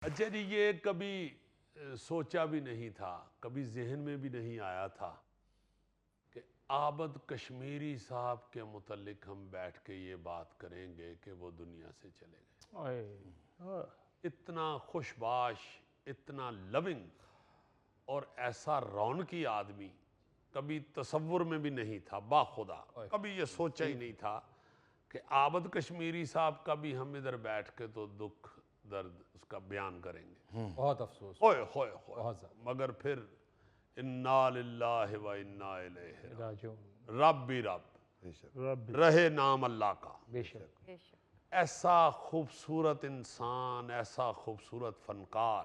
اچھا جی، یہ کبھی سوچا بھی نہیں تھا، کبھی ذہن میں بھی نہیں آیا تھا کہ عابد کشمیری صاحب کے متعلق ہم بیٹھ کے یہ بات کریں گے کہ وہ دنیا سے چلے گئے۔ اتنا خوشباش، اتنا لونگ اور ایسا رونقی آدمی کبھی تصور میں بھی نہیں تھا، باخدا کبھی یہ سوچا ہی نہیں تھا کہ عابد کشمیری صاحب کا بھی ہم ادھر بیٹھ کے تو دکھ درد اس کا بیان کریں گے۔ بہت افسوس، ہوئے ہوئے ہوئے، بہت زیادہ۔ مگر پھر انا للہ و انا الیہ راجعون، رب بھی رب رہے نام اللہ کا۔ بے شک، ایسا خوبصورت انسان، ایسا خوبصورت فنکار،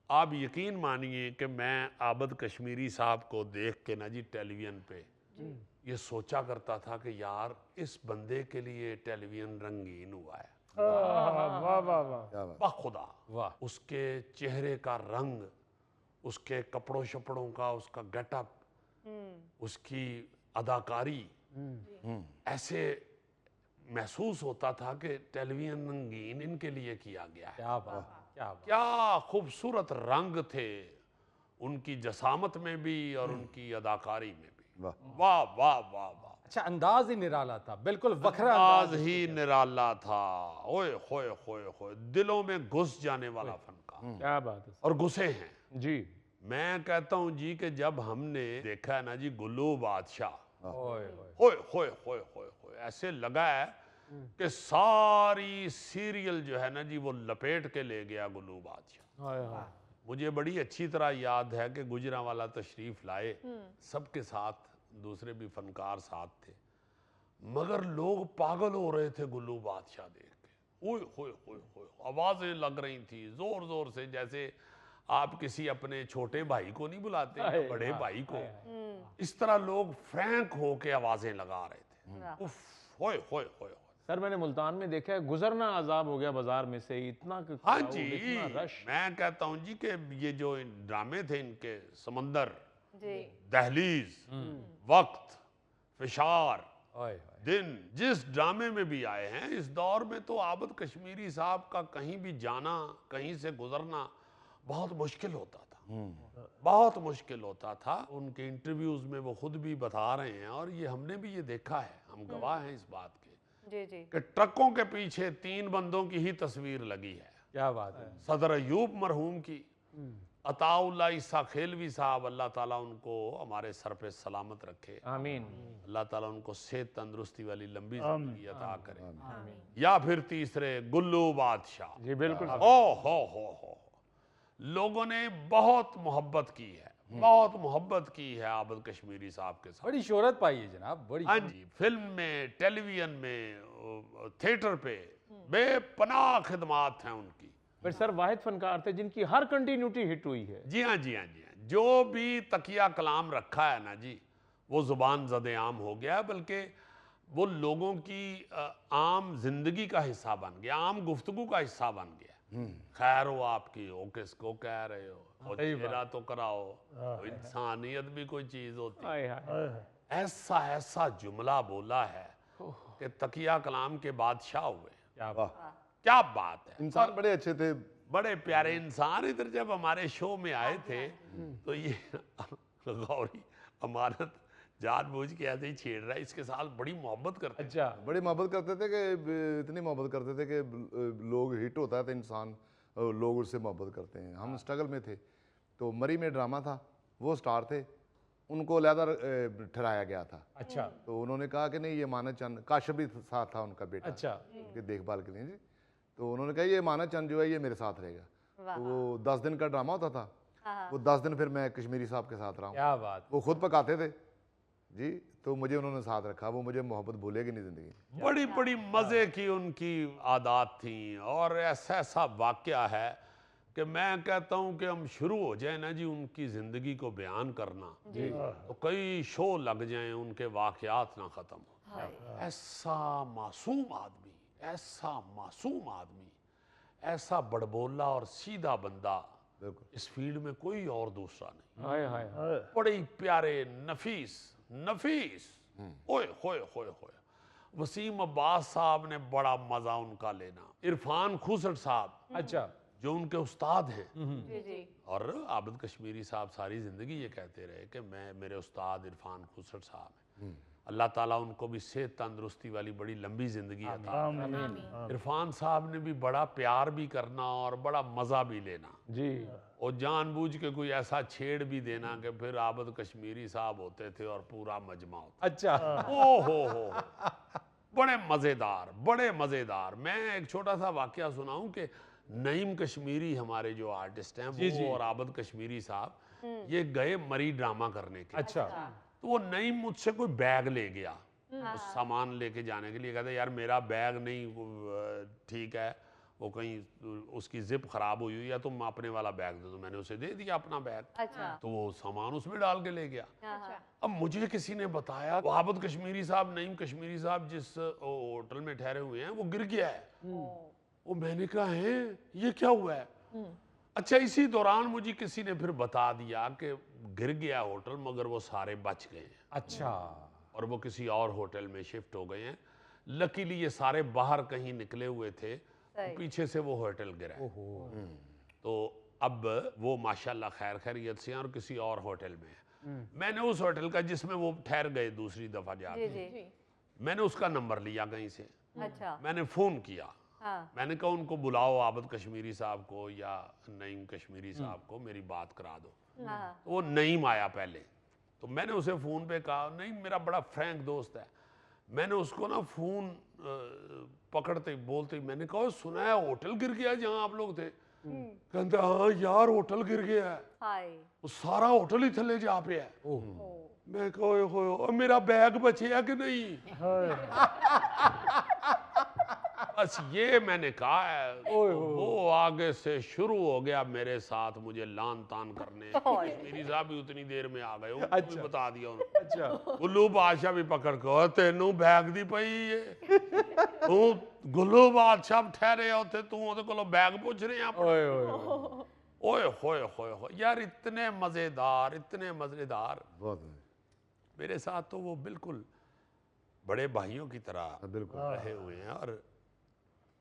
آپ یقین مانیے کہ میں عابد کشمیری صاحب کو دیکھ کے نا جی ٹیلی ویژن پہ یہ سوچا کرتا تھا کہ یار اس بندے کے لیے ٹیلی ویژن رنگین ہوا ہے، بخدا واہ، اس کے چہرے کا رنگ، اس کے کپڑوں شپڑوں کا، اس کا گیٹ اپ، اس کی اداکاری، ایسے محسوس ہوتا تھا کہ ٹیلی ویژن رنگین ان کے لیے کیا گیا ہے۔ کیا بات، کیا بات۔ کیا خوبصورت رنگ تھے ان کی جسامت میں بھی اور ان کی اداکاری میں بھی۔ واہ واہ واہ واہ، اچھا، انداز ہی نرالا تھا، بالکل وکھرا انداز ہی نرالا تھا، اوئے ہوئے ہوئے ہوئے، دلوں میں گھس جانے والا فنکار، کیا بات ہے اور گھسے ہیں۔ جی، میں کہتا ہوں جی کہ جب ہم نے دیکھا ہے نا جی گلو بادشاہ، اوئے ہوئے، ہوئے ہوئے ہوئے ہوئے ہوئے، ایسے لگا ہے کہ ساری سیریل جو ہے نا جی وہ لپیٹ کے لے گیا گلو بادشاہ۔ اوئے ہوئے، مجھے بڑی اچھی طرح یاد ہے کہ گجرانوالہ تشریف لائے، سب کے ساتھ دوسرے بھی فنکار ساتھ تھے، مگر لوگ پاگل ہو رہے تھے گلو بادشاہ دیکھ کے۔ اوئے ہوئے ہوئے ہوئے، آوازیں لگ رہی تھی زور زور سے، جیسے آپ کسی اپنے چھوٹے بھائی کو نہیں بلاتے یا بڑے بھائی کو، اس طرح لوگ فرینک ہو کے آوازیں لگا رہے تھے۔ اف، ہوئے ہوئے ہوئے ہوئے۔ سر میں نے ملتان میں دیکھا ہے، گزرنا عذاب ہو گیا بازار میں سے، اتنا ہاں کراؤڈ، جی، اتنا رش۔ میں کہتا ہوں جی کہ یہ جو ڈرامے تھے ان کے، سمندر، دہلیز، وقت، فشار، اوئے ہوئے، دن، جس ڈرامے میں بھی آئے ہیں اس دور میں، تو عابد کشمیری صاحب کا کہیں بھی جانا، کہیں سے گزرنا بہت مشکل ہوتا تھا، بہت مشکل ہوتا تھا۔ ان کے انٹرویوز میں وہ خود بھی بتا رہے ہیں، اور یہ ہم نے بھی یہ دیکھا ہے، ہم گواہ ہیں اس بات کے، کہ ٹرکوں کے پیچھے 3 بندوں کی ہی تصویر لگی ہے۔ کیا بات ہے، صدر ایوب مرحوم کی، عطا اللہ عیسیٰ کھیلوی صاحب، اللہ تعالیٰ ان کو ہمارے سر پہ سلامت رکھے، آمین۔ اللہ تعالیٰ ان کو صحت تندرستی والی لمبی زندگی عطا کرے، یا پھر تیسرے گلو بادشاہ۔ جی بالکل، ہو لوگوں نے بہت محبت کی ہے، بہت محبت کی ہے عابد کشمیری صاحب کے ساتھ۔ بڑی شہرت پائی ہے جناب، بڑی۔ ہاں جی، فلم میں، ٹیلی ویژن میں، تھیٹر پہ بے پناہ خدمات ہیں ان کی۔ پھر سر واحد فنکار تھے جن کی ہر کنٹینیوٹی ہٹ ہوئی ہے۔ جی ہاں جی ہاں جی ہاں، جو بھی تقیہ کلام رکھا ہے نا جی، وہ زبان زد عام ہو گیا ہے، بلکہ وہ لوگوں کی عام زندگی کا حصہ بن گیا، عام گفتگو کا حصہ بن گیا۔ خیر ہو آپ کی، ہو کس کو کہہ رہے ہو، چہرہ تو کراؤ، انسانیت بھی کوئی چیز ہوتی ہے۔ آئے ہائے، ایسا ایسا جملہ بولا ہے کہ تقیہ کلام کے بادشاہ ہوئے۔ کیا بات، کیا بات ہے، انسان بڑے اچھے تھے۔ بڑے پیارے انسان۔ ادھر جب ہمارے شو میں آئے تھے تو یہ غوری امانت جان بوجھ کے ایسے ہی چھیڑ رہا ہے، اس کے ساتھ بڑی محبت کرتے ہیں۔ اچھا، بڑی محبت کرتے تھے کہ اتنی محبت کرتے تھے کہ لوگ ہٹ ہوتا ہے تو انسان، لوگ اس سے محبت کرتے ہیں۔ ہم اسٹرگل میں تھے تو مری میں ڈرامہ تھا، وہ سٹار تھے، ان کو علیحدہ ٹھہرایا گیا تھا۔ اچھا، تو انہوں نے کہا کہ نہیں، یہ مانا چند، کاشف بھی ساتھ تھا ان کا بیٹا، اچھا، ان کے دیکھ بھال کے لیے جی۔ تو انہوں نے کہا یہ مانا چند جو ہے یہ میرے ساتھ رہے گا۔ تو وہ 10 دن کا ڈرامہ ہوتا تھا، وہ 10 دن پھر میں کشمیری صاحب کے ساتھ رہا ہوں۔ کیا بات، وہ خود پکاتے تھے جی، تو مجھے انہوں نے ساتھ رکھا، وہ مجھے محبت بھولے گی نہیں زندگی۔ بڑی بڑی مزے کی ان کی عادات تھیں، اور ایسا ایسا واقعہ ہے کہ میں کہتا ہوں کہ ہم شروع ہو جائیں نا جی ان کی زندگی کو بیان کرنا تو کئی شو لگ جائیں، ان کے واقعات نہ ختم ہو۔ ایسا معصوم آدمی، ایسا معصوم آدمی، ایسا بڑبولا اور سیدھا بندہ اس فیلڈ میں کوئی اور دوسرا نہیں۔ آئے ہائے، بڑے پیارے، نفیس اوئے ہوئے ہوئے ہوئے۔ وسیم عباس صاحب نے بڑا مزہ ان کا لینا، عرفان کھوسٹ صاحب اچھا، جو ان کے استاد ہیں. جی جی اور عابد کشمیری صاحب ساری زندگی یہ کہتے رہے کہ میرے استاد عرفان خسرو صاحب ہیں, اللہ تعالیٰ ان کو بھی صحت تندرستی والی بڑی لمبی زندگی عطا فرمائے. عرفان صاحب نے بھی بڑا پیار بھی کرنا اور بڑا مزہ بھی لینا, جی اور جان بوجھ کے کوئی ایسا چھیڑ بھی دینا کہ پھر عابد کشمیری صاحب ہوتے تھے اور پورا مجمع ہوتا. اچھا او ہو بڑے مزیدار, بڑے مزیدار. میں ایک چھوٹا سا واقعہ سناؤں کہ نعیم کشمیری ہمارے جو آرٹسٹ ہیں وہ اور عابد کشمیری صاحب یہ گئے مری ڈرامہ کرنے کے. اچھا تو وہ نعیم مجھ سے کوئی بیگ لے گیا سامان لے کے جانے کے لیے, کہتا یار میرا بیگ نہیں ٹھیک ہے, وہ کہیں اس کی زپ خراب ہوئی ہوئی ہے, تم اپنے والا بیگ دے دو. میں نے اسے دے دیا اپنا بیگ, اچھا تو وہ سامان اس میں ڈال کے لے گیا. اب مجھے کسی نے بتایا عابد کشمیری صاحب, نعیم کشمیری صاحب جس ہوٹل میں ٹھہرے ہوئے ہیں وہ گر گیا ہے. وہ میں نے کہا ہے یہ کیا ہوا ہے؟ اچھا اسی دوران مجھے کسی نے پھر بتا دیا کہ گر گیا ہوٹل مگر وہ سارے بچ گئے ہیں, اچھا اور وہ کسی اور ہوٹل میں شفٹ ہو گئے ہیں. لکیلی یہ سارے باہر کہیں نکلے ہوئے تھے, پیچھے سے وہ ہوٹل گرا ہے. تو اب وہ ماشاءاللہ خیر خیریت سے ہیں اور کسی اور ہوٹل میں ہیں. میں نے اس ہوٹل کا جس میں وہ ٹھہر گئے دوسری دفعہ جا کے, میں نے اس کا نمبر لیا کہیں سے, اچھا میں نے فون کیا, میں نے کہا ان کو بلاؤ عابد کشمیری صاحب کو یا نعیم کشمیری صاحب کو, میری بات کرا دو. وہ نعیم آیا پہلے, تو میں نے اسے فون پہ کہا, نعیم میرا بڑا فرینک دوست ہے. میں نے اس کو نا فون پکڑتے بولتے میں نے کہا سنا ہے ہوٹل گر گیا جہاں آپ لوگ تھے؟ کہتا ہاں یار ہوٹل گر گیا ہے, وہ سارا ہوٹل ہی تھلے جا پہ ہے. میں کہا میرا بیگ بچے ہے کہ نہیں؟ بس یہ میں نے کہا ہے. وہ آگے سے شروع ہو گیا میرے ساتھ مجھے لان تان کرنے. کشمیری صاحب بھی اتنی دیر میں آ گئے, ان کو بھی بتا دیا انہوں نے. اچھا گلو بادشاہ بھی پکڑ کے تینوں بیگ دی پئی ہے, تو گلو بادشاہ ٹھہرے ہوتے تو کو بیگ پوچھ رہے ہیں. اوئے اوئے اوئے ہوئے ہوئے ہوئے یار اتنے مزیدار, اتنے مزیدار. میرے ساتھ تو وہ بالکل بڑے بھائیوں کی طرح رہے ہوئے ہیں, اور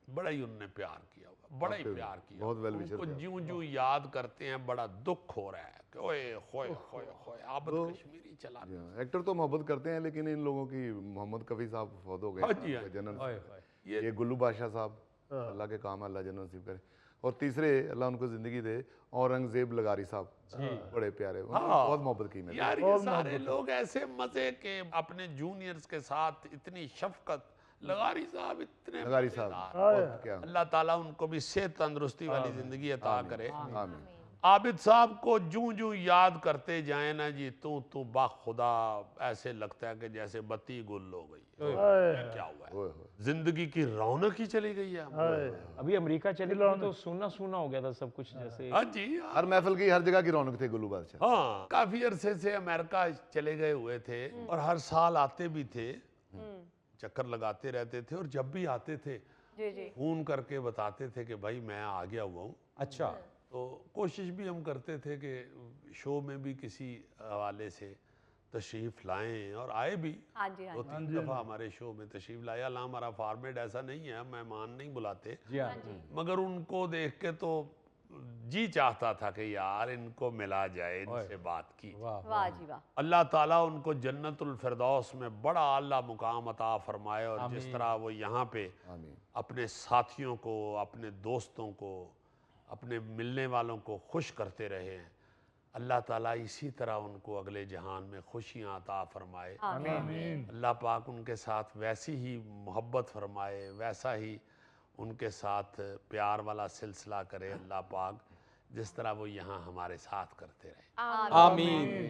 بڑا ہی انہوں نے پیار کیا ہوا, بڑا ہی پیار کیا. ان کو جوں جوں یاد کرتے ہیں بڑا دکھ ہو رہا ہے کہ اوئے ہوئے ہوئے ہوئے عابد کشمیری چلا گیا. ایکٹر تو محبت کرتے ہیں لیکن ان لوگوں کی, محمد کفی صاحب فوت ہو گئے جنرل, یہ گلو بادشاہ صاحب اللہ کے کام اللہ جنرل نصیب کرے, اور تیسرے اللہ ان کو زندگی دے اورنگزیب لغاری صاحب, بڑے پیارے, بہت محبت کی میں نے. یار یہ سارے لوگ ایسے مزے کے اپنے جونیئرز کے ساتھ اتنی شفقت. لغاری صاحب اتنے لغاری صاحب کیا, اللہ تعالیٰ ان کو بھی صحت تندرستی والی زندگی عطا کرے. آمین. عابد صاحب کو جوں جوں یاد کرتے جائیں نا جی تو باخدا ایسے لگتا ہے کہ جیسے بتی گل ہو گئی. کیا ہوا ہے, زندگی کی رونق ہی چلی گئی ہے. ابھی امریکہ چلے گئے تو سونا سونا ہو گیا تھا سب کچھ, جیسے ہاں جی, ہر محفل کی ہر جگہ کی رونق تھے گلو بادشاہ. ہاں کافی عرصے سے امریکہ چلے گئے ہوئے تھے, اور ہر سال آتے بھی تھے, چکر لگاتے رہتے تھے, اور جب بھی آتے تھے فون کر کے بتاتے تھے کہ بھائی میں آ گیا ہوا ہوں. اچھا, تو کوشش بھی ہم کرتے تھے کہ شو میں بھی کسی حوالے سے تشریف لائیں, اور آئے بھی. 2-3 دفعہ ہمارے شو میں تشریف لائے. اللہ ہمارا فارمیٹ ایسا نہیں ہے, مہمان نہیں بلاتے, مگر ان کو دیکھ کے تو جی چاہتا تھا کہ یار ان کو ملا جائے, ان سے بات کی. اللہ تعالیٰ ان کو جنت الفردوس میں بڑا اعلیٰ مقام عطا فرمائے, اور جس طرح وہ یہاں پہ اپنے ساتھیوں کو, اپنے دوستوں کو, اپنے ملنے والوں کو خوش کرتے رہے ہیں, اللہ تعالیٰ اسی طرح ان کو اگلے جہان میں خوشیاں عطا فرمائے. اللہ پاک ان کے ساتھ ویسی ہی محبت فرمائے, ویسا ہی ان کے ساتھ پیار والا سلسلہ کرے اللہ پاک, جس طرح وہ یہاں ہمارے ساتھ کرتے رہے. آمین.